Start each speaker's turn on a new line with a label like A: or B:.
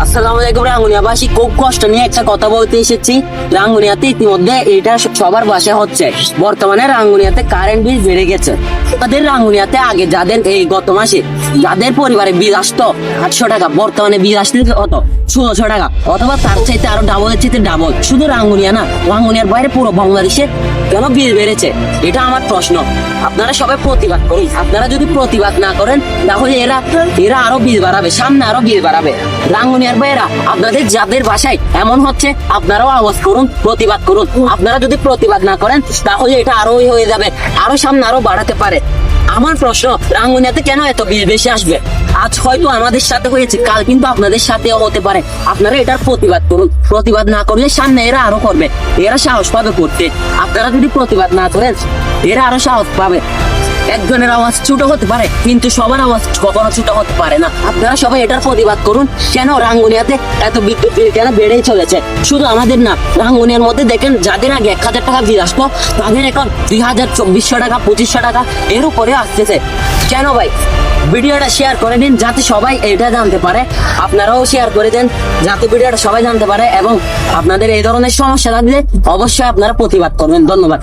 A: আসসালামু আলাইকুম রাঙ্গুনিয়াবাসী, খুব কষ্ট নিয়ে একটা কথা বলতে এসেছি। রাঙ্গুনিয়াতে ইতিমধ্যে এটা সবার বাসায় হচ্ছে। বর্তমানে রাঙ্গুনিয়াতে কারেন্ট বিল বেড়ে গেছে। তাদের রাঙ্গুনিয়াতে আগে যাদের এই গত মাসে যাদের পরিবারে বিল আসতো 800 টাকা, বর্তমানে বিল আসতে কত 1600 টাকা, অথবা তার চাইতে আরো ডাবলের চাইতে ডাবল। শুধু রাঙ্গুনিয়া না, রাঙ্গুনিয়ার বাইরে পুরো বাংলাদেশে কেন বিল বেড়েছে, এটা আমার প্রশ্ন। আপনারা সবাই প্রতিবাদ করুন। আপনারা যদি প্রতিবাদ না করেন তাহলে এরা আরো বিল বাড়াবে, সামনে আরো বিল বাড়াবে। রাঙ্গুনিয়ার ভাইয়েরা, আপনাদের যাদের বাসায় এমন হচ্ছে আপনারাও আওয়াজ করুন, প্রতিবাদ করুন। আপনারা যদি প্রতিবাদ না করেন তাহলে এটা আরো হয়ে যাবে, আরো সামনে আরো বাড়াতে পারে। আমার প্রশ্ন, রাঙ্গুনিয়াতে কেন এত বিল বেশি আসবে? আজ হয়তো আমাদের সাথে হয়েছে, কাল কিন্তু আপনাদের সাথেও হতে পারে। আপনারা এটার প্রতিবাদ করুন। প্রতিবাদ না করলে সামনে এরা আরো করবে, এরা সাহস পাবে করতে। আপনারা যদি প্রতিবাদ না করেন এরা আরো সাহস পাবে। একজনের আওয়াজ ছোট হতে পারে কিন্তু সবার আওয়াজ কখনো ছোট হতে পারে না। আপনারা সবাই এটার প্রতিবাদ করুন। কেন রাঙ্গুনিয়াতে এত বিদ্যুৎ বিল কেন বেড়েই চলেছে? শুধু আমাদের না, রাঙ্গুনিয়ার মধ্যে দেখেন যাদের আগে 1000 টাকা বিল আসতো তাদের এখন 2000, 2400 টাকা, 2500 টাকা এর উপরে আসতেছে। কেন ভাই? ভিডিওটা শেয়ার করে দিন যাতে সবাই এটা জানতে পারে। আপনারাও শেয়ার করে দেন যাতে ভিডিওটা সবাই জানতে পারে, এবং আপনাদের এই ধরনের সমস্যা থাকলে অবশ্যই আপনারা প্রতিবাদ করবেন। ধন্যবাদ।